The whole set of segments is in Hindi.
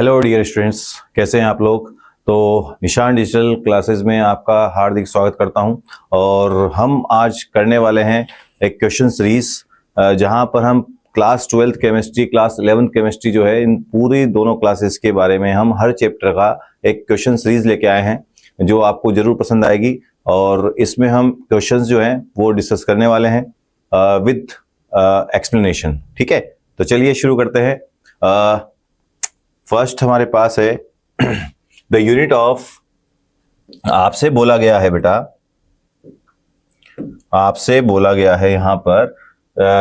हेलो डियर स्टूडेंट्स, कैसे हैं आप लोग। तो निशान डिजिटल क्लासेस में आपका हार्दिक स्वागत करता हूं। और हम आज करने वाले हैं एक क्वेश्चन सीरीज, जहां पर हम class 12th chemistry, class 11th chemistry जो है, इन पूरी दोनों क्लासेस के बारे में हम हर चैप्टर का एक क्वेश्चन सीरीज लेके आए हैं जो आपको जरूर पसंद आएगी। और इसमें हम क्वेश्चंस जो हैं वो डिस्कस करने वाले हैं विद एक्सप्लेनेशन। ठीक है, तो चलिए शुरू करते हैं। फर्स्ट हमारे पास है द यूनिट ऑफ, आपसे बोला गया है बेटा, आपसे बोला गया है यहां पर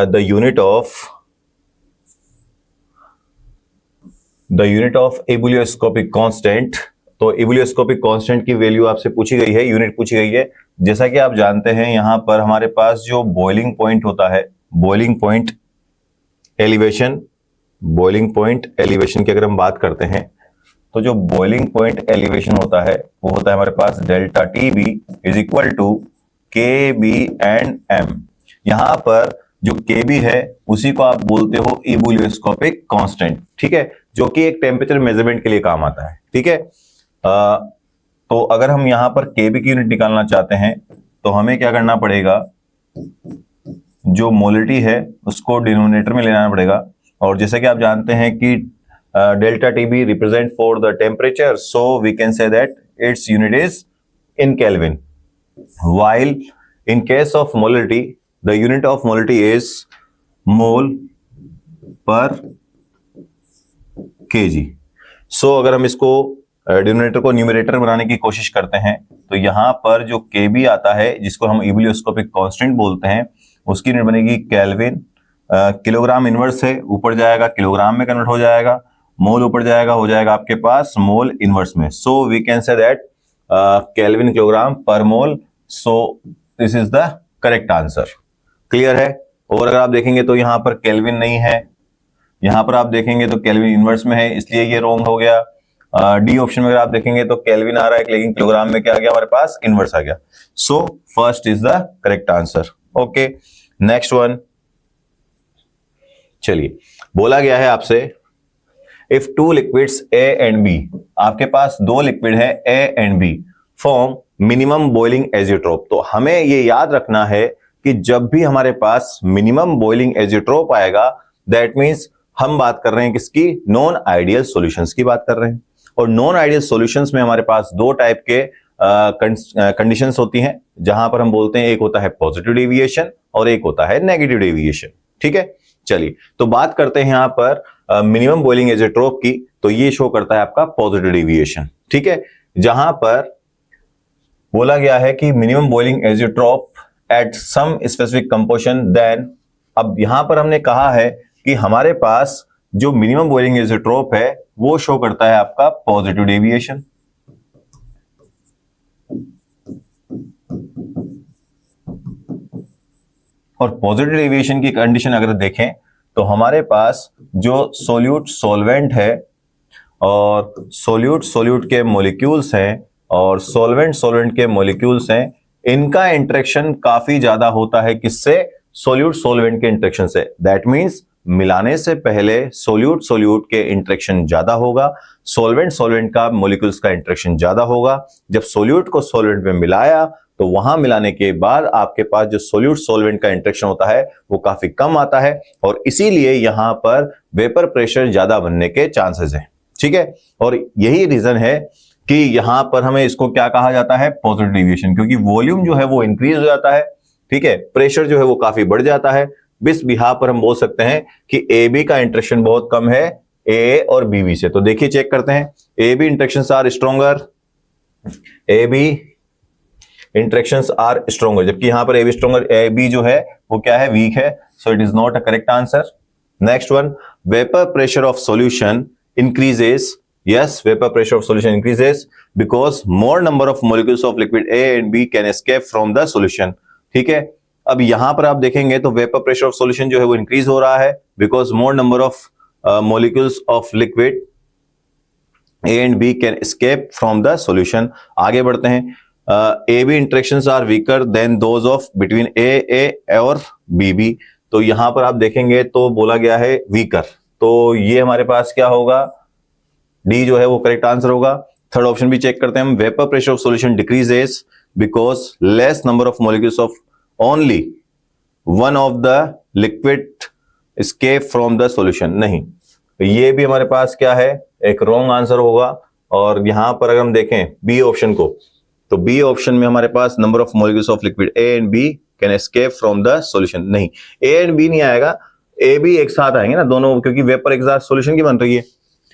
the unit of ebullioscopic constant. तो एबुलियोस्कोपिक कांस्टेंट की वैल्यू आपसे पूछी गई है, यूनिट पूछी गई है। जैसा कि आप जानते हैं यहां पर हमारे पास जो बॉइलिंग पॉइंट होता है, बॉइलिंग पॉइंट एलिवेशन की अगर हम बात करते हैं तो जो बॉइलिंग पॉइंट एलिवेशन होता है वो होता है हमारे पास delta t b is equal to k b and m. यहां पर जो के बी है उसी को आप बोलते हो एबुलियोस्कोपिक कांस्टेंट। ठीक है, जो कि एक टेम्परेचर मेजरमेंट के लिए काम आता है। ठीक है, तो अगर हम यहां पर के बी की यूनिट निकालना चाहते हैं तो हमें क्या करना पड़ेगा, जो मोलिटी है उसको डिनोमिनेटर में ले आना पड़ेगा। और जैसे कि आप जानते हैं कि delta TB represent for the temperature, so we can say that its unit is in kelvin, while in case of molarity the unit of molarity is mole per kg। so अगर हम इसको डिनोमिनेटर को न्यूमरेटर बनाने की कोशिश करते हैं तो यहां पर जो kb आता है, जिसको हम एबुलियोस्कोपिक कांस्टेंट बोलते हैं, उसकी यूनिट बनेगी केल्विन। किलोग्राम इनवर्स है, ऊपर जाएगा किलोग्राम में कन्वर्ट हो जाएगा, मोल ऊपर जाएगा, हो जाएगा आपके पास मोल इनवर्स में। So we can say that kelvin kilogram per mole. So this is the correct answer. Clear है। और अगर आप देखेंगे तो यहां पर केल्विन नहीं है, यहां पर आप देखेंगे तो केल्विन इनवर्स में है, इसलिए ये रॉन्ग हो गया। डी ऑप्शन में अगर आप देखेंगे तो केल्विन आ रहा है लेकिन किलोग्राम में क्या आ गया, हमारे पास इनवर्स आ गया। So first is the correct answer. Okay, next one. चलिए, बोला गया है आपसे if two liquids A and B, आपके पास दो लिक्विड है A and B, form minimum boiling azeotrope. तो हमें ये याद रखना है कि जब भी हमारे पास मिनिमम बॉइलिंग एजियोट्रोप आएगा, दैट मींस हम बात कर रहे हैं किसकी, नॉन आइडियल सॉल्यूशंस की बात कर रहे हैं। और नॉन आइडियल सॉल्यूशंस में हमारे पास दो टाइप के कंडीशंस होती हैं, जहां पर हम बोलते हैं एक होता है पॉजिटिव डेविएशन और एक होता है नेगेटिव डेविएशन। ठीक है, चलिए तो बात करते हैं यहां पर मिनिमम बॉइलिंग एजियोट्रोप की। तो ये शो करता है आपका पॉजिटिव डेविएशन। ठीक है, जहां पर बोला गया है कि minimum boiling azeotrope at some specific composition, then अब यहां पर हमने कहा है कि हमारे पास जो मिनिमम बॉइलिंग एजियोट्रोप है वो शो करता है आपका पॉजिटिव डेविएशन। और पॉजिटिव डेविएशन की कंडीशन अगर देखें तो हमारे पास जो सोल्यूट सॉल्वेंट है और सोल्यूट के मॉलिक्यूल्स हैं और सॉल्वेंट के मॉलिक्यूल्स हैं, इनका इंटरेक्शन काफी ज्यादा होता है किससे, सोल्वेंट के इंटरेक्शन से। दैट मींस मिलाने से पहले सोल्यूट के इंटरेक्शन ज्यादा होगा, सॉल्वेंट का मॉलिक्यूल्स का इंटरेक्शन ज्यादा होगा। जब सोल्यूट को सॉल्वेंट में मिलाया तो वहां मिलाने के बाद आपके पास जो सॉल्वेंट का इंटरेक्शन होता है वो काफी कम आता है, और इसीलिए यहां पर वेपर प्रेशर ज्यादा बनने के चांसेस हैं। ठीक है, और यही रीजन है कि यहां पर हमें इसको क्या कहा जाता है, पॉजिटिव डेविएशन, क्योंकि वॉल्यूम जो है वो इंक्रीज हो जाता है। ठीक है, प्रेशर जो है वो काफी बढ़ जाता है। इस बिहाफ पर हम बोल सकते हैं कि ए बी का इंटरेक्शन बहुत कम है ए और बी से। तो देखिए, चेक करते हैं, A B interactions are stronger, A B interactions are stronger, जबकि यहां पर A B stronger, A B जो है वो क्या है, वीक है। So it is not a correct answer. Next one, vapour pressure of solution increases, yes, vapor pressure of solution increases because more number of molecules of liquid A and B can escape from the solution। ठीक है, अब यहां पर आप देखेंगे तो वेपर प्रेशर ऑफ सॉल्यूशन जो है वो इंक्रीज हो रहा है because more number of molecules of liquid A and B can escape from the solution। आगे बढ़ते हैं, A B interactions are weaker than those of between A और बी। तो यहां पर आप देखेंगे तो बोला गया है वीकर, तो ये हमारे पास क्या होगा, डी जो है वो करेक्ट आंसर होगा। थर्ड ऑप्शन भी चेक करते हैं हम, vapour pressure of solution decreases because less number of molecules of only one of the liquid escape from the solution. नहीं, ये भी हमारे पास क्या है, एक रॉन्ग आंसर होगा। और यहां पर अगर हम देखें बी ऑप्शन को, तो बी ऑप्शन में हमारे पास number of molecules of liquid A and B can escape from the solution. नहीं, ए एंड बी नहीं आएगा, ए बी एक साथ आएंगे ना दोनों, क्योंकि वेपर एक साथ सॉल्यूशन की बन रही है,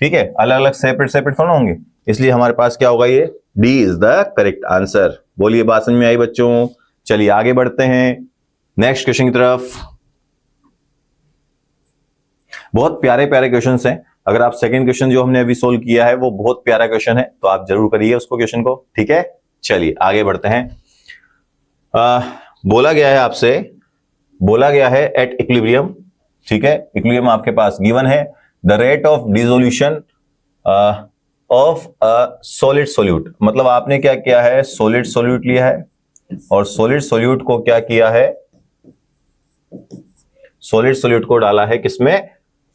ठीक है, अलग अलग सेपरेट सेपरेट थोड़ा होंगे, इसलिए हमारे पास क्या होगा, ये D is the correct answer. बोलिए, बात समझ में आई बच्चों? चलिए आगे बढ़ते हैं नेक्स्ट क्वेश्चन की तरफ। बहुत प्यारे प्यारे क्वेश्चंस हैं। अगर आप सेकंड क्वेश्चन जो हमने अभी सोल्व किया है वो बहुत प्यारा क्वेश्चन है, तो आप जरूर करिए उसको, क्वेश्चन को, ठीक है। चलिए आगे बढ़ते हैं। बोला गया है आपसे, बोला गया है एट इक्विलिब्रियम, ठीक है, इक्विलिब्रियम आपके पास गिवन है, the rate of dissolution of a solid solute. मतलब आपने क्या किया है, सॉलिड सोल्यूट लिया है और सॉलिड सोल्यूट को क्या किया है, सॉलिड सोल्यूट को डाला है किसमें,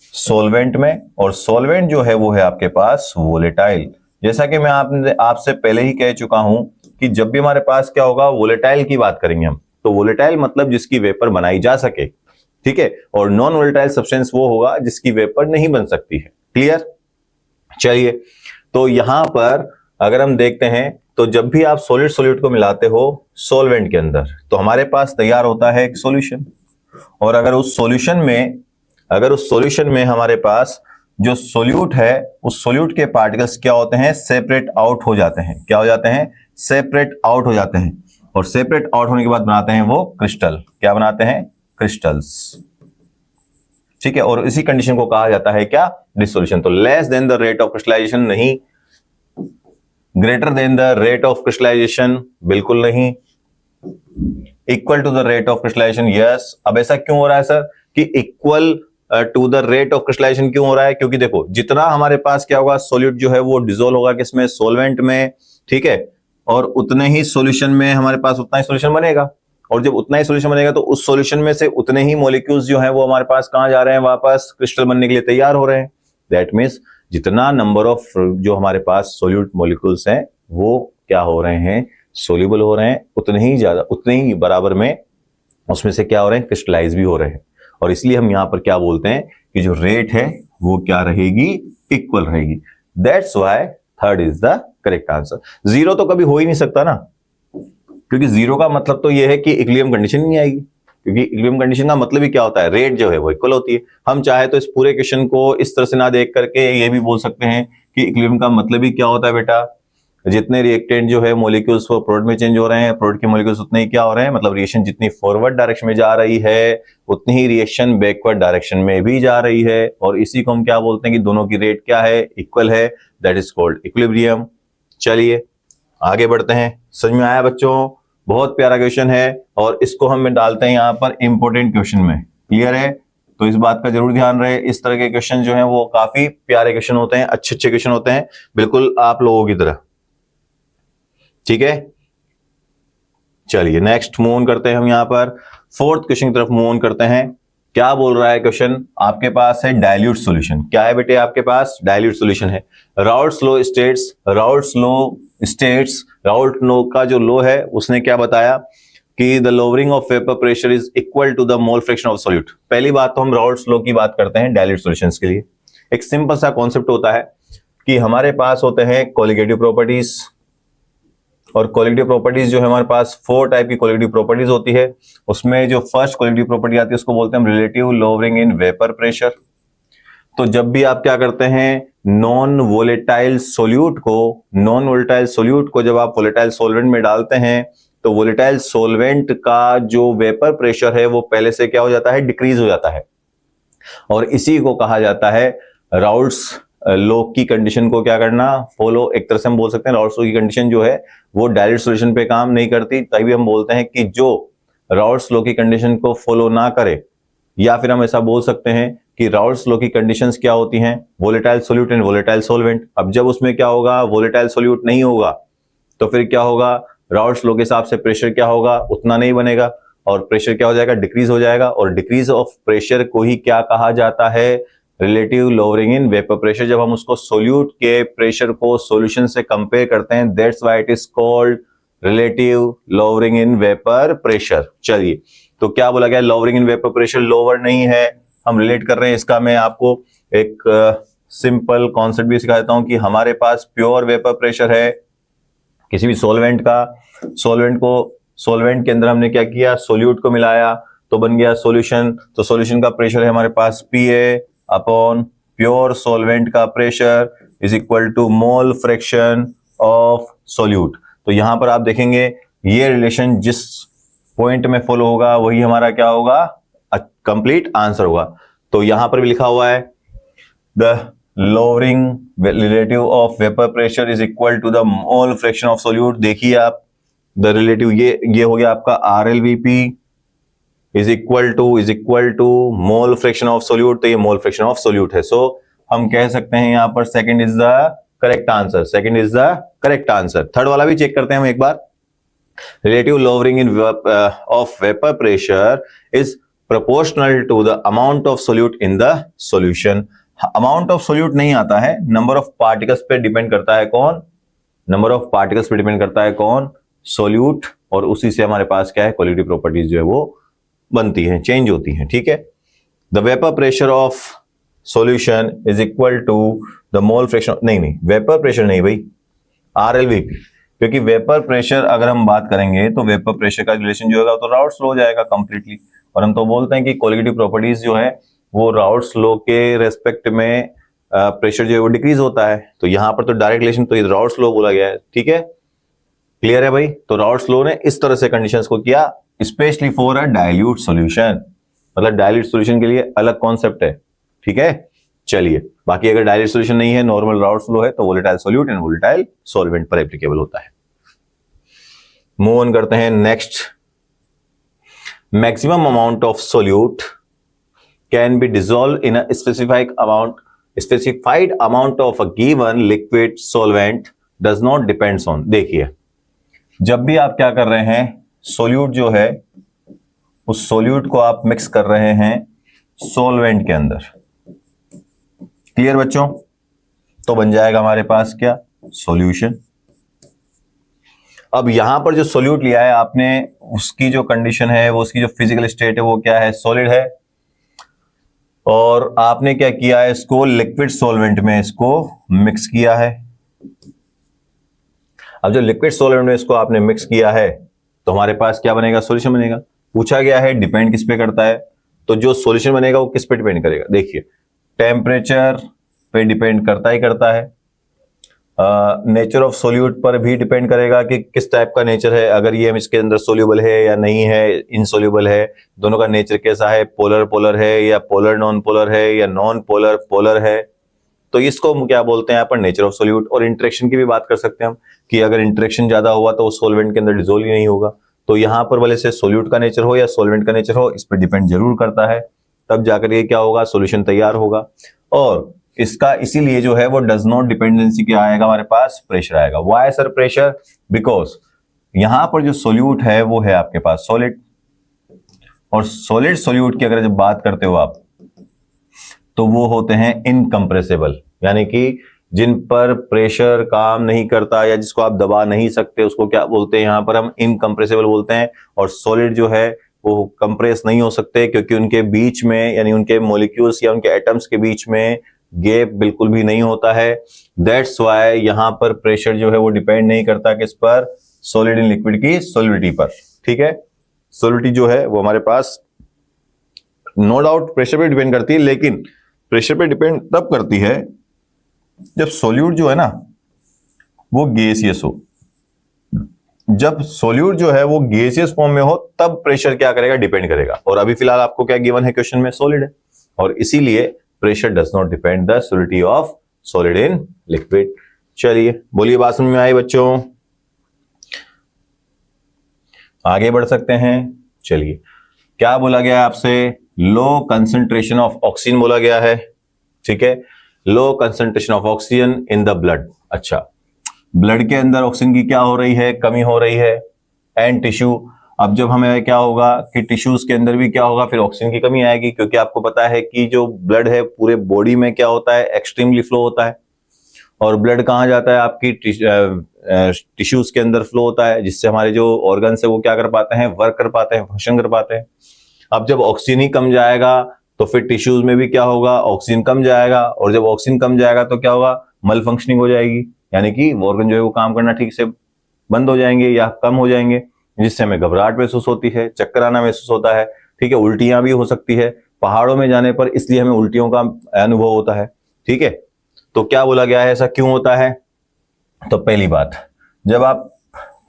सॉल्वेंट में, और सॉल्वेंट जो है वो है आपके पास वोलेटाइल। जैसा कि मैं आपसे पहले ही कह चुका हूं कि जब भी हमारे पास क्या होगा, वोलेटाइल की बात करेंगे हम, तो वोलेटाइल मतलब जिसकी वेपर बनाई जा सके, ठीक है, और नॉन वोलेटाइल सब्सटेंस वो होगा जिसकी वेपर नहीं बन सकती है। क्लियर? चलिए, तो यहां पर अगर हम देखते हैं, तो जब भी आप सॉलिड सोल्यूट को मिलाते हो सॉल्वेंट के अंदर, तो हमारे पास तैयार होता है एक सॉल्यूशन, और अगर उस सॉल्यूशन में हमारे पास जो सोल्यूट है, उस सोल्यूट के पार्टिकल्स क्या होते हैं, सेपरेट आउट हो जाते हैं। क्या हो जाते हैं, सेपरेट आउट हो जाते हैं, और सेपरेट आउट होने के बाद बनाते हैं वो क्रिस्टल। क्या बनाते हैं, क्रिस्टल्स, ठीक है, और इसी कंडीशन को कहा जाता है क्या, डिसोल्यूशन। तो less than the rate of crystallisation, नहीं, greater than the rate of crystallisation, बिल्कुल नहीं, equal to the rate of crystallisation, yes. अब ऐसा क्यों हो रहा है सर कि equal to the rate of crystallisation क्यों हो रहा है, क्योंकि देखो जितना हमारे पास क्या होगा, सॉल्यूट जो है वो डिसोल्व होगा किसमें, सॉल्वेंट में, ठीक है, और उतने ही सॉल्यूशन में हमारे पास उतना ही सॉल्यूशन बनेगा, और जब उतना ही सॉल्यूशन बनेगा तो उस सॉल्यूशन में से उतने ही मॉलिक्यूल्स जो है वो हमारे पास कहां जा रहे हैं, वापस क्रिस्टल बनने के लिए तैयार हो रहे हैं। दैट मीन्स जितना नंबर ऑफ जो हमारे पास सॉल्यूट मॉलिक्यूल्स हैं वो क्या हो रहे हैं, सोल्यूबल हो रहे हैं, उतने ही ज्यादा, उतने ही बराबर में उसमें से क्या हो रहे हैं, क्रिस्टलाइज भी हो रहे हैं। और इसलिए हम यहां पर क्या बोलते हैं कि जो रेट है वो क्या रहेगी, इक्वल रहेगी। That's why third is the correct answer. Zero तो कभी हो ही नहीं सकता ना, क्योंकि जीरो का मतलब तो यह है कि इक्विलिब्रियम कंडीशन नहीं आएगी, क्योंकि इक्विलिब्रियम कंडीशन का मतलब ही क्या होता है, रेट जो है वो इक्वल होती है। हम चाहे तो इस पूरे क्वेश्चन को इस तरह से ना देख करके ये भी बोल सकते हैं कि इक्विलिब्रियम का मतलब ही क्या होता है बेटा, जितने रिएक्टेंट जो है मॉलिक्यूल्स वो प्रोडक्ट में चेंज हो रहे हैं, प्रोडक्ट के मॉलिक्यूल्स उतने ही क्या हो रहे हैं, मतलब रिएक्शन जितनी फॉरवर्ड डायरेक्शन में जा रही है उतनी ही रिएक्शन बैकवर्ड डायरेक्शन में भी जा रही है, और इसी को हम क्या बोलते हैं कि दोनों की रेट क्या है, इक्वल है, दैट इज कॉल्ड इक्विलिब्रियम। चलिए आगे बढ़ते हैं। समझ में आया बच्चों? बहुत प्यारा क्वेश्चन है, और इसको हम डालते हैं यहाँ पर इंपोर्टेंट क्वेश्चन में। क्लियर है? तो इस बात का जरूर ध्यान रहे, इस तरह के क्वेश्चन जो हैं वो काफी प्यारे क्वेश्चन होते हैं, अच्छे अच्छे क्वेश्चन होते हैं, बिल्कुल आप लोगों की तरह, ठीक है। चलिए नेक्स्ट मूव ऑन करते हैं हम यहाँ पर फोर्थ क्वेश्चन की तरफ मूव ऑन करते हैं। क्या बोल रहा है क्वेश्चन, आपके पास है डाइल्यूट सॉल्यूशन। क्या है बेटे, आपके पास डाइल्यूट सॉल्यूशन है। Raoult's law states, Raoult law का जो लॉ है उसने क्या बताया कि the lowering of vapour pressure is equal to the mole fraction of solute. पहली बात तो हम राउल्ट्स लॉ की बात करते हैं डाइल्यूट सॉल्यूशंस के लिए। एक सिंपल सा कॉन्सेप्ट होता है कि हमारे पास होते हैं कोलिगेटिव प्रॉपर्टीज, और कोलिगेटिव प्रॉपर्टीज जो है हमारे पास 4 टाइप की कोलिगेटिव प्रॉपर्टीज होती है। उसमें जो फर्स्ट कोलिगेटिव प्रॉपर्टी आती है उसको बोलते हैं relative lowering in vapour pressure. तो जब भी आप क्या करते हैं, नॉन वोलेटाइल सोल्यूट को जब आप वोलेटाइल सोल्वेंट में डालते हैं तो वोलेटाइल सोल्वेंट का जो वेपर प्रेशर है वो पहले से क्या हो जाता है, डिक्रीज हो जाता है, और इसी को कहा जाता है राउल्ट्स लॉ की कंडीशन को क्या करना, फॉलो। एक तरह से हम बोल सकते हैं राउल्ट्स लॉ की कंडीशन जो है वो डायरेक्ट सॉल्यूशन पे काम नहीं करती, तभी हम बोलते हैं कि जो राउल्ट्स लॉ की कंडीशन को फॉलो ना करे, या फिर हम ऐसा बोल सकते हैं कि राउल्ट्स लॉ की कंडीशंस क्या होती हैं, वोलेटाइल सोल्यूट एंड वोलेटाइल सोल्वेंट। अब जब उसमें क्या होगा, वोलेटाइल सोल्यूट नहीं होगा, तो फिर क्या होगा, राउल्ट्स लॉ के हिसाब से प्रेशर क्या होगा, उतना नहीं बनेगा, और प्रेशर क्या हो जाएगा, डिक्रीज हो जाएगा, और डिक्रीज ऑफ प्रेशर को ही क्या कहा जाता है, relative lowering in vapour pressure, जब हम उसको सोल्यूट के प्रेशर को सॉल्यूशन से कंपेयर करते हैं, that's why it is called relative lowering in vapour pressure. चलिए, तो क्या बोला गया, lowering in vapour pressure lower नहीं है, हम रिलेट कर रहे हैं इसका। मैं आपको एक सिंपल कॉन्सेप्ट भी सिखा देता हूं कि हमारे पास प्योर वेपर प्रेशर है किसी भी सॉल्वेंट का, सॉल्वेंट के अंदर हमने क्या किया, सोल्यूट को मिलाया तो बन गया सॉल्यूशन। तो सॉल्यूशन का प्रेशर है हमारे पास PA अपॉन प्योर सॉल्वेंट का pressure is equal to mole fraction of solute. तो यहां पर आप देखेंगे ये रिलेशन जिस पॉइंट में फॉलो होगा वही हमारा क्या होगा, कंप्लीट आंसर होगा। तो यहां पर भी लिखा हुआ है the lowering relative of vapor pressure is equal to the mole fraction of solute। देखिए आप द रिलेटिव ये हो गया आपका RLVP is equal to mole fraction of solute. तो ये मोल फ्रैक्शन ऑफ सोल्यूट है। सो हम कह सकते हैं यहां पर second is the correct answer, second is the correct answer. Third वाला भी चेक करते हैं हम एक बार। Relative lowering in of vapour pressure is proportional to the amount of solute in the solution. Amount of solute नहीं आता है, नंबर ऑफ पार्टिकल्स पे डिपेंड करता है कौन, नंबर ऑफ पार्टिकल्स पे डिपेंड करता है कौन, सोल्यूट, और उसी से हमारे पास क्या है, क्वालिटी प्रॉपर्टीज जो है वो बनती हैं, चेंज होती हैं। ठीक है, the vapour pressure of solution is equal to the mole fraction, नहीं वेपर प्रेशर नहीं भाई, RLVP, क्योंकि वेपर प्रेशर अगर हम बात करेंगे तो वेपर प्रेशर का रिलेशन जो होगा तो राउट्स लॉ हो जाएगा कंप्लीटली। और हम तो बोलते हैं कि क्वालिटी प्रॉपर्टीज जो है वो राउट्स लॉ के रेस्पेक्ट में प्रेशर जो है वो डिक्रीज होता है। तो यहां पर तो डायरेक्ट रिलेशन तो राउट्स लॉ बोला गया है। ठीक है, क्लियर है भाई। तो राउट्स लॉ ने इस तरह से कंडीशंस को किया, specially for a dilute solution, मतलब डाइल्यूट सॉल्यूशन के लिए अलग कॉन्सेप्ट है। ठीक है, चलिए, बाकी अगर डाइल्यूट सॉल्यूशन नहीं है, नॉर्मल राउट्स लॉ है, तो volatile solute and volatile solvent पर एप्लीकेबल होता है। मूव ऑन करते हैं next. Maximum amount of solute can be dissolved in a specified amount of a given liquid solvent does not depends on। देखिए, जब भी आप क्या कर रहे हैं, सोल्यूट जो है उस सोल्यूट को आप मिक्स कर रहे हैं सॉल्वेंट के अंदर, क्लियर बच्चों, तो बन जाएगा हमारे पास क्या, सॉल्यूशन। अब यहां पर जो सोल्यूट लिया है आपने, उसकी जो कंडीशन है वो, उसकी जो फिजिकल स्टेट है वो क्या है, सॉलिड है, और आपने क्या किया है, इसको लिक्विड सॉल्वेंट में इसको मिक्स किया है। अब जो लिक्विड सॉल्वेंट में इसको आपने मिक्स किया है तो हमारे पास क्या बनेगा, सॉल्यूशन बनेगा। पूछा गया है डिपेंड किस पे करता है, तो जो सॉल्यूशन बनेगा वो किस पे डिपेंड करेगा, देखिए टेम्परेचर पे डिपेंड करता ही करता है, नेचर ऑफ सोल्यूट पर भी डिपेंड करेगा कि किस टाइप का नेचर है, अगर ये इसके अंदर सोल्यूबल है या नहीं है, इनसोल्यूबल है, दोनों का नेचर कैसा है, पोलर पोलर है या पोलर नॉन पोलर है या नॉन पोलर पोलर है। तो इसको हम क्या बोलते हैं यहाँ पर, नेचर ऑफ सोल्यूट। और इंटरेक्शन की भी बात कर सकते हैं हम कि अगर इंटरेक्शन ज्यादा हुआ तो सोल्वेंट के अंदर डिजोल्व ही नहीं होगा। तो यहाँ पर भले से सोल्यूट का नेचर हो या सोल्वेंट का नेचर हो, इस पर डिपेंड जरूर करता है, तब जाकर ये क्या होगा, सोल्यूशन तैयार होगा। और इसका इसीलिए जो है वो डज नॉट डिपेंडेंसी क्या आएगा हमारे पास, प्रेशर आएगा। व्हाई सर प्रेशर, बिकॉज यहां पर जो सोल्यूट है वो है आपके पास सॉलिड, और सॉलिड सोल्यूट की अगर जब बात करते हो आप तो वो होते हैं इनकंप्रेसिबल, यानी कि जिन पर प्रेशर काम नहीं करता या जिसको आप दबा नहीं सकते, उसको क्या बोलते हैं, यहां पर हम इनकंप्रेसिबल बोलते हैं। और सॉलिड जो है वो कंप्रेस नहीं हो सकते क्योंकि उनके बीच में, यानी उनके मॉलिक्यूल्स या उनके एटम्स के बीच में गैप बिल्कुल भी नहीं होता है। दैट्स व्हाई यहां पर प्रेशर जो है वो डिपेंड नहीं करता किस पर, सॉलिड इन लिक्विड की सॉलिडिटी पर। ठीक है, सॉलिडिटी जो है वो हमारे पास नो डाउट प्रेशर पे डिपेंड करती है, लेकिन प्रेशर पे डिपेंड तब करती है जब सोल्यूट जो है ना वो गैसियस हो। जब सोल्यूट जो है वो गैसियस फॉर्म में हो तब प्रेशर क्या करेगा, डिपेंड करेगा। और अभी फिलहाल आपको क्या गिवन है क्वेश्चन में, सॉलिड है, और इसीलिए pressure does not depend the solidity of solid in liquid. चलिए बोलिए, बात समझ में आई बच्चों, आगे बढ़ सकते हैं। चलिए, क्या बोला गया है आपसे, लो कंसंट्रेशन ऑफ ऑक्सीजन बोला गया है। ठीक है, low concentration of oxygen in the blood. अच्छा, ब्लड के अंदर ऑक्सीजन की क्या हो रही है, कमी हो रही है, एंड टिश्यू। अब जब हमें क्या होगा कि टिश्यूज के अंदर भी क्या होगा, फिर ऑक्सीजन की कमी आएगी, क्योंकि आपको पता है कि जो ब्लड है पूरे बॉडी में क्या होता है, एक्सट्रीमली फ्लो होता है। और ब्लड कहाँ जाता है, आपकी टिश्यूज के अंदर फ्लो होता है, जिससे हमारे जो ऑर्गन्स है वो क्या कर पाते हैं, वर्क कर पाते हैं, फंक्शन कर पाते हैं। अब जब ऑक्सीजन ही कम जाएगा तो फिर टिश्यूज में भी क्या होगा, ऑक्सीजन कम जाएगा, और जब ऑक्सीजन कम जाएगा तो क्या होगा, मल फंक्शनिंग हो जाएगी, यानी कि ऑर्गन जो है वो काम करना ठीक से बंद हो जाएंगे या कम हो जाएंगे, जिससे हमें घबराहट महसूस होती है, चक्कर आना महसूस होता है, ठीक है, उल्टियां भी हो सकती है पहाड़ों में जाने पर, इसलिए हमें उल्टियों का अनुभव होता है। ठीक है, तो क्या बोला गया है, ऐसा क्यों होता है? तो पहली बात, जब आप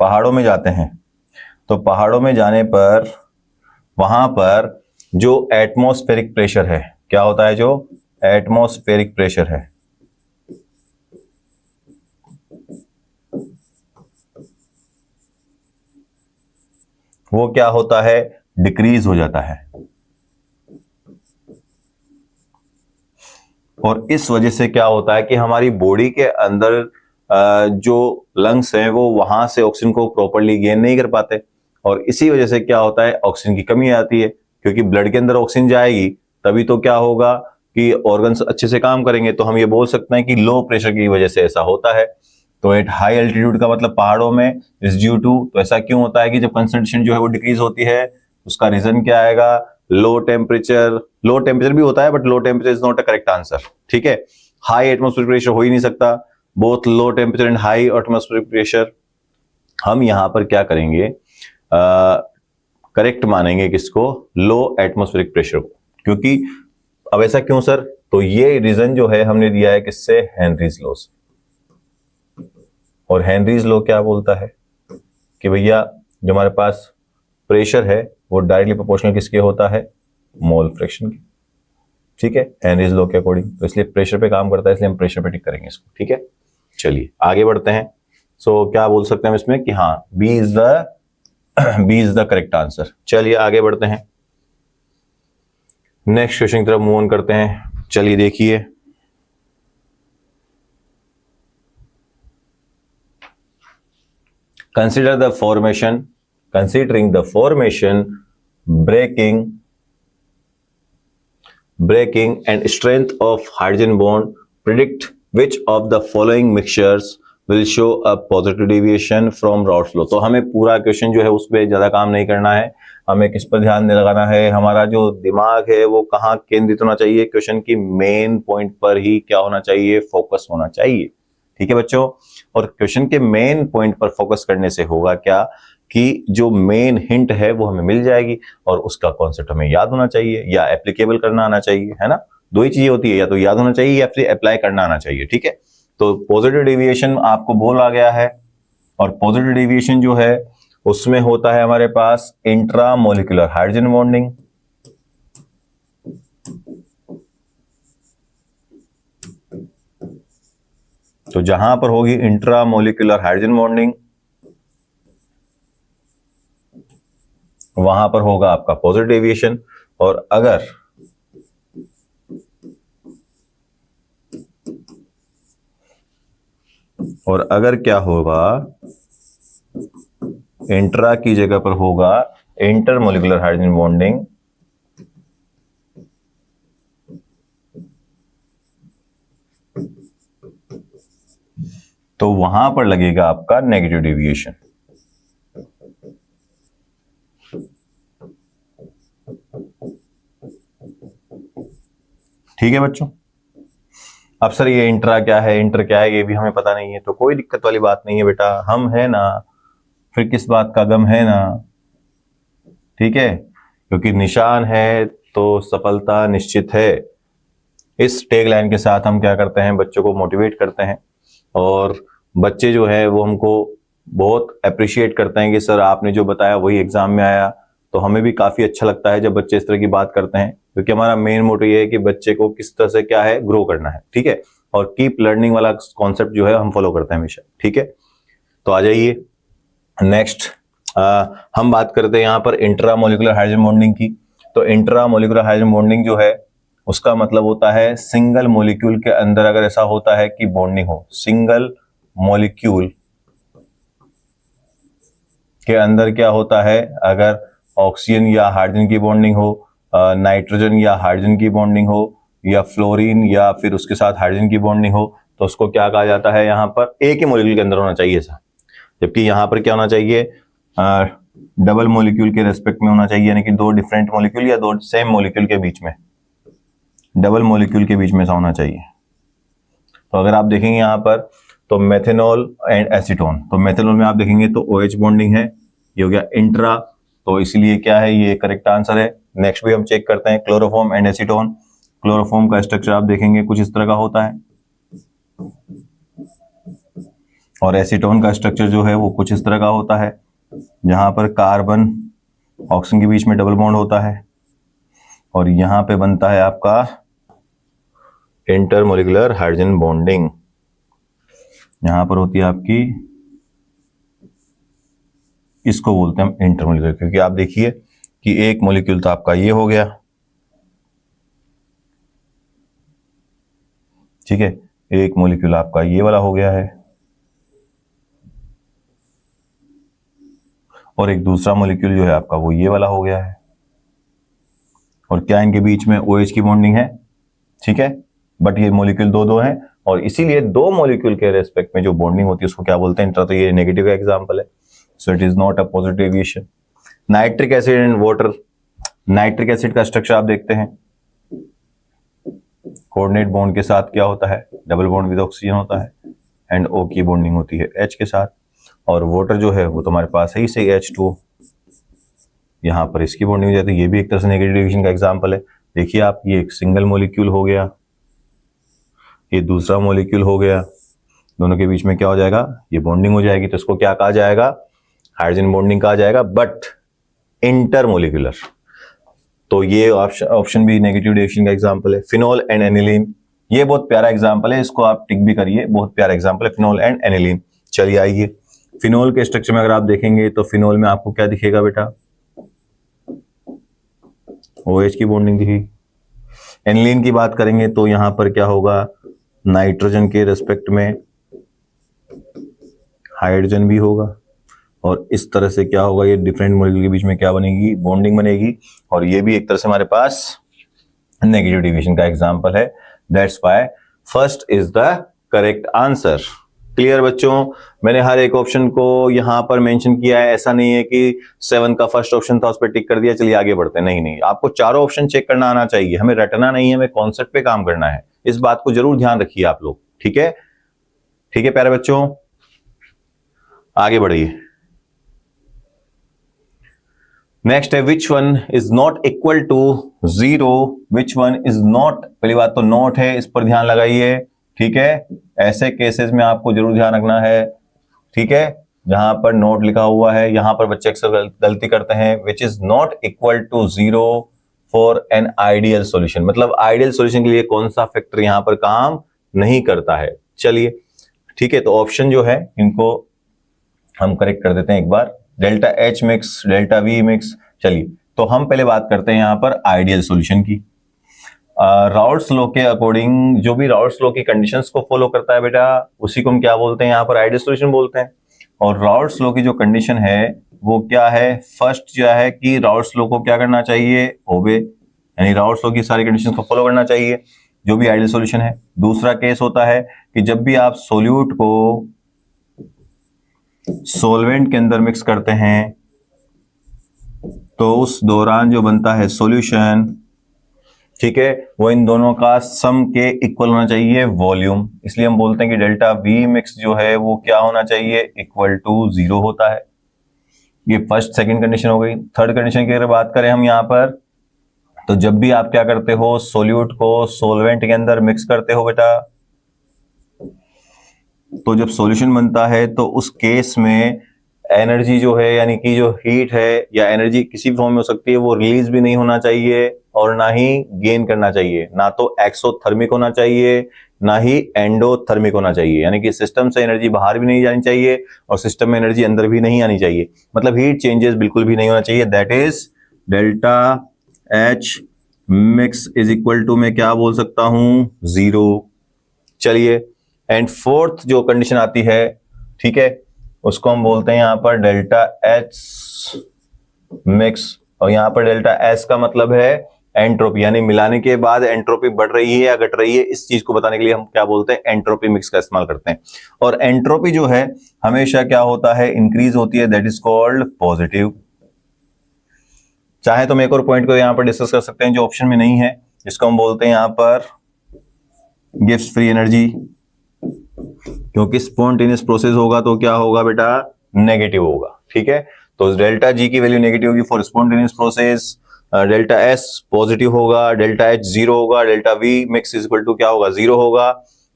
पहाड़ों में जाते हैं तो पहाड़ों में जाने पर वहां पर जो एटमॉस्फेरिक प्रेशर है, क्या होता है, जो एटमॉस्फेरिक प्रेशर है, वो क्या होता है, डिक्रीज हो जाता है। और इस वजह से क्या होता है कि हमारी बॉडी के अंदर जो लंग्स हैं वो वहां से ऑक्सीजन को प्रॉपरली गेन नहीं कर पाते, और इसी वजह से क्या होता है, ऑक्सीजन की कमी आती है, क्योंकि ब्लड के अंदर ऑक्सीजन जाएगी तभी तो क्या होगा कि ऑर्गन्स अच्छे से काम करेंगे। तो हम ये बोल सकते हैं कि लो प्रेशर की वजह से ऐसा होता है। तो एट हाई एल्टीट्यूड का मतलब पहाड़ों में इज ड्यू टू, तो ऐसा क्यों होता है कि जब कंसंट्रेशन जो है वो डिक्रीज होती है, उसका रीजन क्या आएगा, लो टेम्परेचर। लो टेम्परेचर भी होता है but low temperature is not a correct answer. ठीक है, हाई एटमॉस्फेरिक प्रेशर हो ही नहीं सकता, both low temperature and high atmospheric pressure. हम यहां पर क्या करेंगे, करेक्ट मानेंगे किसको, लो एटमॉस्फेरिक प्रेशर को। क्योंकि अब ऐसा क्यों सर, तो ये रीजन जो है हमने दिया है किससे, हेनरीज लॉ से। और हेनरीज लॉ क्या बोलता है कि भैया जो हमारे पास प्रेशर है वो डायरेक्टली प्रोपोर्शनल किसके होता है, मोल फ्रैक्शन की। ठीक है, हेनरीज लॉ के अकॉर्डिंग, तो इसलिए प्रेशर पे काम करता है, इसलिए हम प्रेशर पे टिक करेंगे इसको। ठीक है, चलिए आगे बढ़ते हैं। सो क्या बोल सकते हैं हम इसमें कि हाँ, B is the correct answer. चलिए आगे बढ़ते हैं, नेक्स्ट क्वेश्चन की तरफ मूव ऑन करते हैं। चलिए देखिए, considering the formation, breaking and strength of hydrogen bond, predict which of the following mixtures will show a positive deviation from Raoult's law। तो हमें पूरा क्वेश्चन जो है उस पर ज्यादा काम नहीं करना है, हमें किस पर ध्यान लगाना है, हमारा जो दिमाग है वो कहाँ केंद्रित होना चाहिए, क्वेश्चन की मेन पॉइंट पर ही क्या होना चाहिए, फोकस होना चाहिए। ठीक है बच्चों, और क्वेश्चन के मेन पॉइंट पर फोकस करने से होगा क्या कि जो मेन हिंट है वो हमें मिल जाएगी, और उसका कॉन्सेप्ट हमें याद होना चाहिए या एप्लीकेबल करना आना चाहिए, है ना। दो ही चीजें होती है, या तो याद होना चाहिए या फिर अप्लाई करना आना चाहिए। ठीक है, तो पॉजिटिव डेविएशन आपको बोला गया है, और पॉजिटिव डेविएशन जो है उसमें होता है हमारे पास इंट्रामोलिकुलर हाइड्रोजन बॉन्डिंग, तो जहां पर होगी इंट्रामोलिकुलर हाइड्रोजन बॉन्डिंग वहां पर होगा आपका पॉजिटिव डेविएशन। और अगर क्या होगा, इंट्रा की जगह पर होगा इंटरमोलिकुलर हाइड्रोजन बॉन्डिंग, तो वहां पर लगेगा आपका नेगेटिव डेविएशन। ठीक है बच्चों, अब सर ये इंट्रा क्या है, इंटर क्या है, ये भी हमें पता नहीं है, तो कोई दिक्कत वाली बात नहीं है बेटा, हम है ना, फिर किस बात का गम है ना। ठीक है, क्योंकि निशान है तो सफलता निश्चित है। इस टैग लाइन के साथ हम क्या करते हैं, बच्चों को मोटिवेट करते हैं, और बच्चे जो है वो हमको बहुत अप्रिशिएट करते हैं कि सर आपने जो बताया वही एग्जाम में आया। तो हमें भी काफी अच्छा लगता है जब बच्चे इस तरह की बात करते हैं, क्योंकि हमारा मेन मोटिव ये है कि बच्चे को किस तरह से क्या है, ग्रो करना है। ठीक है, और कीप लर्निंग वाला कॉन्सेप्ट जो है हम फॉलो करते हैं हमेशा। ठीक है, तो आ जाइए नेक्स्ट, हम बात करते हैं यहाँ पर इंट्रामोलिकुलर हाइड्रोजन बॉन्डिंग की। तो इंट्रामोलिकुलर हाइड्रोजन बॉन्डिंग जो है उसका मतलब होता है सिंगल मॉलिक्यूल के अंदर अगर ऐसा होता है कि बॉन्डिंग हो, सिंगल मॉलिक्यूल के अंदर क्या होता है, अगर ऑक्सीजन या हाइड्रोजन की बॉन्डिंग हो, नाइट्रोजन या हाइड्रोजन की बॉन्डिंग हो, या फ्लोरीन या फिर उसके साथ हाइड्रोजन की बॉन्डिंग हो, तो उसको क्या कहा जाता है, यहाँ पर एक ही मॉलिक्यूल के अंदर होना चाहिए ऐसा। जबकि यहाँ पर क्या होना चाहिए, डबल मॉलिक्यूल के रेस्पेक्ट में होना चाहिए, यानी कि दो डिफरेंट मॉलिक्यूल या दो सेम मॉलिक्यूल के बीच में, डबल मॉलिक्यूल के बीच में ऐसा होना चाहिए। तो अगर आप देखेंगे यहाँ पर तो मेथेनॉल एंड एसीटोन, तो मेथेनॉल में आप देखेंगे तो OH बॉन्डिंग है, ये हो गया इंट्रा, तो इसलिए क्या है, ये करेक्ट आंसर है। नेक्स्ट भी हम चेक करते हैं, क्लोरोफॉर्म एंड एसीटोन। क्लोरोफॉर्म का स्ट्रक्चर आप देखेंगे कुछ इस तरह का होता है, और एसीटोन का स्ट्रक्चर जो है वो कुछ इस तरह का होता है, जहां पर कार्बन ऑक्सीजन के बीच में डबल बॉन्ड होता है, और यहां पे बनता है आपका इंटरमोलिकुलर हाइड्रोजन बॉन्डिंग, यहां पर होती है आपकी, इसको बोलते हैं हम इंटरमोलिकुलर, क्योंकि आप देखिए कि एक मॉलिक्यूल तो आपका ये हो गया, ठीक है, एक मॉलिक्यूल आपका ये वाला हो गया है, और एक दूसरा मॉलिक्यूल जो है आपका वो ये वाला हो गया है, और क्या इनके बीच में OH की बॉन्डिंग है, ठीक है, बट ये मॉलिक्यूल दो दो हैं, और इसीलिए दो मॉलिक्यूल के रेस्पेक्ट में जो बॉन्डिंग होती है उसको क्या बोलते हैं, इंट्रा। तो ये नेगेटिव का एग्जांपल है, so it is not a positive deviation. Nitric acid and water, nitric acid का स्ट्रक्चर आप देखते हैं, कोऑर्डिनेट बॉन्ड के साथ क्या होता है, डबल बॉन्ड विद ऑक्सीजन होता है, एंड O की बॉन्डिंग होती है H के साथ, और वाटर जो है वो तुम्हारे पास है ही सही H2, यहाँ पर इसकी बॉन्डिंग हो जाती है, ये भी एक तरह से नेगेटिव डेविएशन का एग्जांपल है। देखिए आप, ये एक सिंगल मॉलिक्यूल हो गया, ये दूसरा मॉलिक्यूल हो गया, दोनों के बीच में क्या हो जाएगा, ये बॉन्डिंग हो जाएगी, तो इसको क्या कहा जाएगा, हाइड्रोजन बॉन्डिंग कहा जाएगा, बट इंटरमोलिकुलर। तो ये ऑप्शन भी नेगेटिव डेविएशन का एग्जांपल है। फिनोल एंड एनिलीन, ये बहुत प्यारा एग्जांपल है, इसको आप टिक भी करिए, बहुत प्यारा एग्जांपल है फिनोल एंड एनिलीन। चलिए आइए, फिनोल के स्ट्रक्चर में अगर आप देखेंगे तो फिनोल में आपको क्या दिखेगा बेटा, OH की बॉन्डिंग दिखी। एनिलीन की बात करेंगे तो यहां पर क्या होगा, नाइट्रोजन के रेस्पेक्ट में हाइड्रोजन भी होगा, और इस तरह से क्या होगा, ये डिफरेंट मॉलिक्यूल के बीच में क्या बनेगी, बॉन्डिंग बनेगी, और ये भी एक तरह से हमारे पास नेगेटिव डेविएशन का एग्जांपल है। That's why first is the correct answer. Clear बच्चों, मैंने हर एक ऑप्शन को यहां पर मेंशन किया है, ऐसा नहीं है कि 7 का फर्स्ट ऑप्शन था उस पर टिक कर दिया चलिए आगे बढ़ते हैं, नहीं, आपको चारों ऑप्शन चेक करना आना चाहिए, हमें रटना नहीं है, हमें कॉन्सेप्ट पे काम करना है, इस बात को जरूर ध्यान रखिए आप लोग, ठीक है, ठीक है प्यारे बच्चों, आगे बढ़िए। नेक्स्ट है, which one is not equal to 0, which one is not, पहली बात तो नॉट है, इस पर ध्यान लगाइए, ठीक है, ऐसे केसेस में आपको जरूर ध्यान रखना है, ठीक है, जहां पर नोट लिखा हुआ है, यहां पर बच्चे अक्सर गलती करते हैं, which is not equal to 0 for an ideal solution, मतलब आइडियल सॉल्यूशन के लिए कौन सा फैक्टर यहां पर काम नहीं करता है। चलिए ठीक है, तो ऑप्शन जो है इनको हम करेक्ट कर देते हैं एक बार, delta H mix, delta V mix. चलिए तो हम पहले बात करते हैं यहां पर आइडियल सॉल्यूशन की। राउल्ट्स लॉ के अकॉर्डिंग जो भी राउल्ट्स लॉ की कंडीशंस को फॉलो करता है बेटा, उसी को हम क्या बोलते हैं, यहाँ पर आइडियल सॉल्यूशन बोलते हैं। और राउल्ट्स लॉ की जो कंडीशन है वो क्या है, फर्स्ट जो है कि राउल्ट्स लॉ को क्या करना चाहिए, ओबे, यानी राउल्ट्स लॉ की सारी कंडीशंस को फॉलो करना चाहिए जो भी आइडियल सॉल्यूशन है। दूसरा केस होता है कि जब भी आप सोल्यूट को सॉल्वेंट के अंदर मिक्स करते हैं तो उस दौरान जो बनता है सॉल्यूशन, ठीक है, वो इन दोनों का सम के इक्वल होना चाहिए वॉल्यूम, इसलिए हम बोलते हैं कि डेल्टा V मिक्स जो है वो क्या होना चाहिए, इक्वल टू 0 होता है। ये फर्स्ट सेकंड कंडीशन हो गई। थर्ड कंडीशन की अगर बात करें हम यहाँ पर, तो जब भी आप क्या करते हो, सोल्यूट को सॉल्वेंट के अंदर मिक्स करते हो बेटा, तो जब सॉल्यूशन बनता है तो उस केस में एनर्जी जो है, यानी कि जो हीट है या एनर्जी किसी भी फॉर्म में हो सकती है, वो रिलीज भी नहीं होना चाहिए और ना ही गेन करना चाहिए, ना तो एक्सोथर्मिक होना चाहिए ना ही एंडोथर्मिक होना चाहिए, यानी कि सिस्टम से एनर्जी बाहर भी नहीं जानी चाहिए और सिस्टम में एनर्जी अंदर भी नहीं आनी चाहिए, मतलब हीट चेंजेस बिल्कुल भी नहीं होना चाहिए। That is delta H mix is equal to, मैं क्या बोल सकता हूं, 0। चलिए, एंड फोर्थ जो कंडीशन आती है, ठीक है, उसको हम बोलते हैं यहाँ पर डेल्टा एच मिक्स, और यहाँ पर डेल्टा एस का मतलब है एंट्रोपी, यानी मिलाने के बाद एंट्रोपी बढ़ रही है या घट रही है, इस चीज को बताने के लिए हम क्या बोलते हैं, एंट्रोपी मिक्स का इस्तेमाल करते हैं। और एंट्रोपी जो है हमेशा क्या होता है, इंक्रीज होती है, दैट इज कॉल्ड पॉजिटिव। चाहे तो हम एक और पॉइंट को यहां पर डिस्कस कर सकते हैं जो ऑप्शन में नहीं है, जिसको हम बोलते हैं यहां पर गिव्स फ्री एनर्जी, क्योंकि स्पॉन्टेनियस प्रोसेस होगा तो क्या होगा बेटा, नेगेटिव होगा। ठीक है, तो डेल्टा जी की वैल्यू नेगेटिव होगी for spontaneous process, delta S positive होगा, डेल्टा एच जीरो होगा, delta V mix is equal to क्या होगा, जीरो होगा।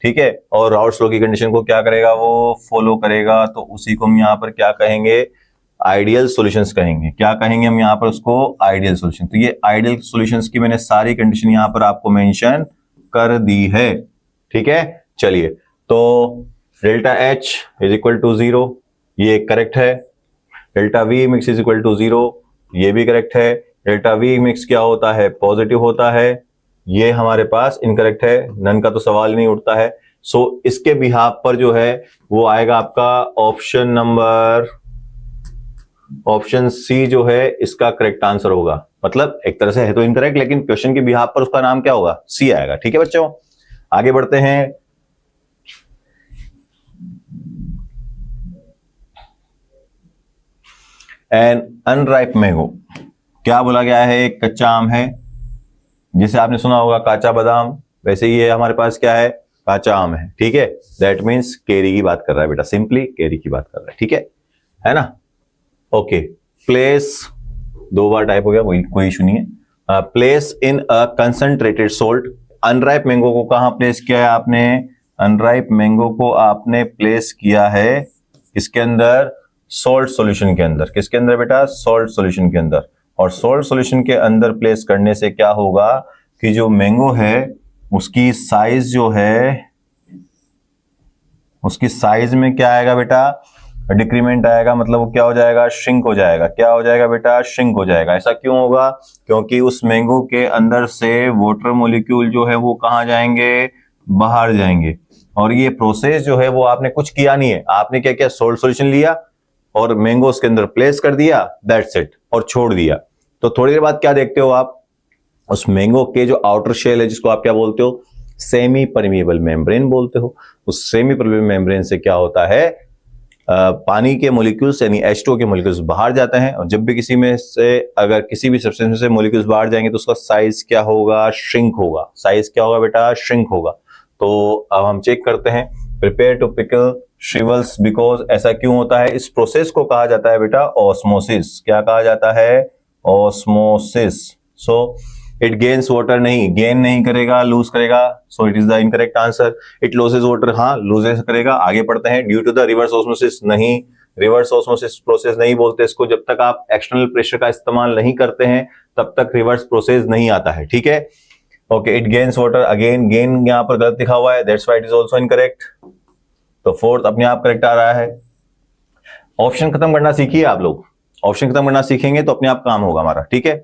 ठीक है, और राउल्ट्स लॉ की कंडीशन को क्या करेगा, वो फॉलो करेगा, तो उसी को हम यहाँ पर क्या कहेंगे, आइडियल सॉल्यूशंस कहेंगे। क्या कहेंगे हम यहाँ पर उसको, आइडियल सॉल्यूशन। तो ये आइडियल सॉल्यूशंस की मैंने सारी कंडीशन यहाँ पर आपको मेंशन कर दी है। ठीक है, चलिए, तो delta H is equal to zero, ये करेक्ट है। Delta V mix is equal to zero, ये भी करेक्ट है। डेल्टा वी मिक्स क्या होता है, पॉजिटिव होता है, ये हमारे पास इनकरेक्ट है, नन का तो सवाल नहीं उठता है। सो इसके बिहाफ पर जो है वो आएगा आपका ऑप्शन नंबर, ऑप्शन सी जो है इसका करेक्ट आंसर होगा। मतलब एक तरह से है तो इनकरेक्ट, लेकिन क्वेश्चन के बिहाफ पर उसका नाम क्या होगा, सी आएगा। ठीक है बच्चों, आगे बढ़ते हैं। एन अनराइप मैंगो, क्या बोला गया है, एक कच्चा आम है, जिसे आपने सुना होगा काचा बादाम, वैसे ही ये हमारे पास क्या है, काचा आम है। ठीक है, दैट मीन्स केरी की बात कर रहा है बेटा, सिंपली केरी की बात कर रहा है। ठीक है ना। ओके, प्लेस दो बार टाइप हो गया, कोई इशू नहीं है। Place in a concentrated salt, unripe mango को कहां प्लेस किया है आपने, अनराइप मैंगो को आपने प्लेस किया है किसके अंदर, सॉल्ट सॉल्यूशन के अंदर। किसके अंदर बेटा, सॉल्ट सॉल्यूशन के अंदर। और सॉल्ट सॉल्यूशन के अंदर प्लेस करने से क्या होगा कि जो मैंगो है उसकी साइज जो है, उसकी साइज में क्या आएगा बेटा, डिक्रीमेंट आएगा, मतलब वो क्या हो जाएगा, श्रिंक हो जाएगा। क्या हो जाएगा बेटा, श्रिंक हो जाएगा। ऐसा क्यों होगा, क्योंकि उस मैंगो के अंदर से वाटर मॉलिक्यूल जो है वो कहां जाएंगे, बाहर जाएंगे। और ये प्रोसेस जो है वो आपने कुछ किया नहीं है, आपने क्या किया, सॉल्ट सॉल्यूशन लिया और मैंगो उसके अंदर प्लेस कर दिया, दैट्स इट, और छोड़ दिया। तो थोड़ी देर बाद क्या देखते हो आप, उस मैंगो के जो आउटर शेल है, जिसको आप क्या बोलते हो, सेमी परमिएबल मेम्ब्रेन बोलते हो, उस सेमी परमिएबल मेम्ब्रेन से क्या होता है, पानी के मॉलिक्यूल्स यानी H2O के मॉलिक्यूल्स बाहर जाते हैं। और जब भी किसी में से, अगर किसी भी सब्सटेंस में से मॉलिक्यूल्स बाहर जाएंगे तो उसका साइज क्या होगा, श्रिंक होगा। साइज क्या होगा बेटा, श्रिंक होगा। तो अब हम चेक करते हैं, प्रिपेयर टू पिकल श्रिवल्स बिकॉज, ऐसा क्यों होता है, इस प्रोसेस को कहा जाता है बेटा ऑस्मोसिस। क्या कहा जाता है, osmosis. So it gains water, नहीं गेन नहीं करेगा, लूज करेगा। So it is the incorrect answer. It loses water, हाँ लूजेस करेगा। आगे पढ़ते हैं, due to the reverse osmosis, नहीं, रिवर्स ऑस्मोसिस प्रोसेस नहीं बोलते इसको। जब तक आप एक्सटर्नल प्रेशर का इस्तेमाल नहीं करते हैं तब तक रिवर्स प्रोसेस नहीं आता है। ठीक है, okay, it gains water, again gain यहां पर गलत लिखा हुआ है, that's why it is also incorrect. तो फोर्थ अपने आप करेक्ट आ रहा है। ऑप्शन खत्म करना सीखिए आप लोग, ऑप्शन खत्म करना सीखेंगे तो अपने आप काम होगा हमारा। ठीक है,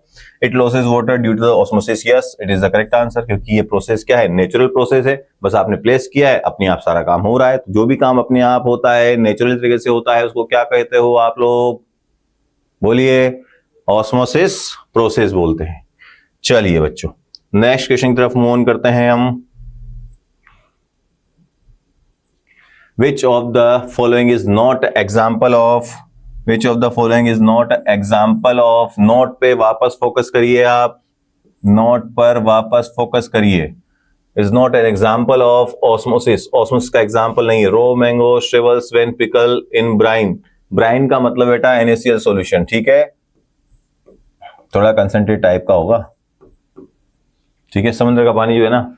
it loses water due to the osmosis, yes it is the correct answer, क्योंकि ये प्रोसेस क्या है, नेचुरल प्रोसेस है, बस आपने प्लेस किया है, अपने आप सारा काम हो रहा है। तो जो भी काम अपने आप होता है, नेचुरल तरीके से होता है, उसको क्या कहते हो आप लोग, बोलिए, ऑस्मोसिस प्रोसेस बोलते हैं। चलिए बच्चों, नेक्स्ट क्वेश्चन की तरफ मूव ऑन करते हैं हम। Which of the following is not example of, which of the following is not example of, note पे वापस फोकस करिए आप, नोट पर वापस फोकस करिए। is not an example of osmosis, osmosis का एग्जाम्पल नहीं है। raw mango shrivels when pickle in brine, brine का मतलब बेटा NaCl सॉल्यूशन। ठीक है, थोड़ा कंसंट्रेट टाइप का होगा। ठीक है, समुद्र का पानी जो है ना,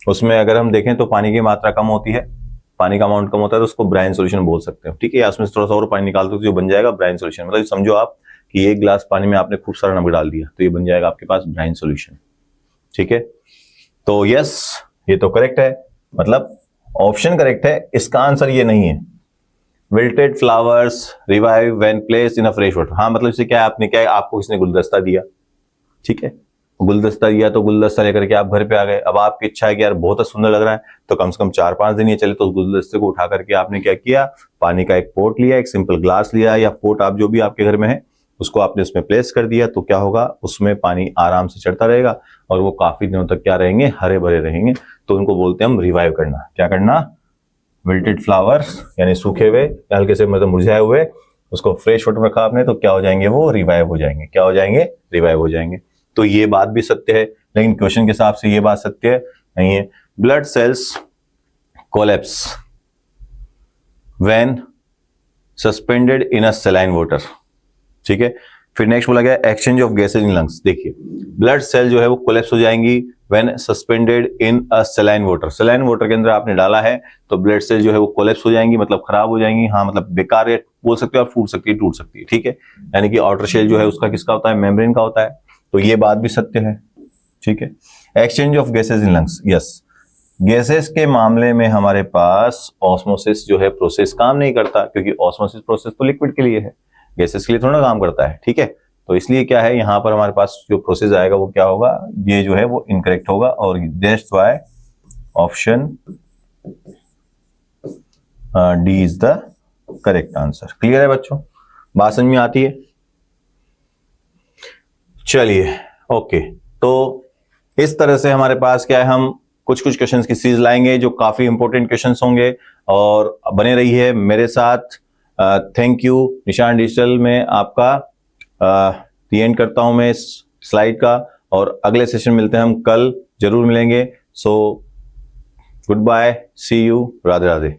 उसमें अगर हम देखें तो पानी की मात्रा कम होती है, पानी का अमाउंट कम होता है, तो उसको ब्राइन सॉल्यूशन बोल सकते हो। ठीक है, उसमें थोड़ा सा और पानी निकाल दो तो जो बन जाएगा ब्राइन सॉल्यूशन। मतलब समझो आप कि एक गिलास पानी में आपने खूब सारा नमक डाल दिया तो ये बन जाएगा आपके पास ब्राइन सॉल्यूशन। ठीक है, तो यस ये तो करेक्ट है, मतलब ऑप्शन करेक्ट है, इसका आंसर ये नहीं है। Wilted flowers revive when placed in a fresh water, हाँ मतलब इससे क्या है, आपने क्या है, आपको किसने गुलदस्ता दिया। ठीक है, गुलदस्ता दिया तो गुलदस्ता लेकर के आप घर पे आ गए। अब आपकी इच्छा है कि यार बहुत सुंदर लग रहा है, तो कम से कम 4-5 दिन ये चले, तो उस गुलदस्ते को उठा करके आपने क्या किया, पानी का एक पोट लिया, एक सिंपल ग्लास लिया या पोट आप जो भी आपके घर में है उसको आपने उसमें प्लेस कर दिया, तो क्या होगा, उसमें पानी आराम से चढ़ता रहेगा और वो काफी दिनों तक क्या रहेंगे, हरे भरे रहेंगे। तो उनको बोलते हैं हम रिवाइव करना। क्या करना, विल्टेड फ्लावर्स यानी सूखे हुए या हल्के से मतलब मुरझाए हुए, उसको फ्रेश वाटर में रखा आपने तो क्या हो जाएंगे, वो रिवाइव हो जाएंगे। क्या हो जाएंगे, रिवाइव हो जाएंगे। तो ये बात भी सत्य है, लेकिन क्वेश्चन के हिसाब से ये बात सत्य नहीं है। Blood cells collapse when suspended in a saline water. ठीक है, फिर नेक्स्ट बोला गया exchange of gases in lungs. देखिए ब्लड सेल जो है वो कोलैप्स हो जाएंगी when suspended in a saline water. Saline water के अंदर आपने डाला है तो ब्लड सेल जो है वो कोलैप्स हो जाएंगी, मतलब खराब हो जाएंगी। हाँ मतलब बेकार है बोल सकते हो, और फूट सकती है, टूट सकती है। ठीक है, यानी कि आउटर शेल जो है उसका किसका होता है, मेम्ब्रेन का होता है। तो ये बात भी सत्य है। ठीक है, exchange of gases in lungs, yes, gases के मामले में हमारे पास ऑस्मोसिस जो है प्रोसेस काम नहीं करता, क्योंकि ऑस्मोसिस प्रोसेस तो लिक्विड के लिए है, गैसेस के लिए थोड़ा काम करता है। ठीक है, तो इसलिए क्या है, यहां पर हमारे पास जो प्रोसेस आएगा वो क्या होगा, ये जो है वो इनकरेक्ट होगा, और that's why option D is the correct answer. Clear है बच्चों, बात समझ में आती है? चलिए ओके, तो इस तरह से हमारे पास क्या है, हम कुछ कुछ क्वेश्चंस की सीरीज लाएंगे जो काफी इंपॉर्टेंट क्वेश्चंस होंगे, और बने रही है मेरे साथ। Thank you. निशान डिजिटल में आपका एंड करता हूं मैं इस स्लाइड का, और अगले सेशन मिलते हैं हम कल, जरूर मिलेंगे। So good bye, see you, Radhe Radhe.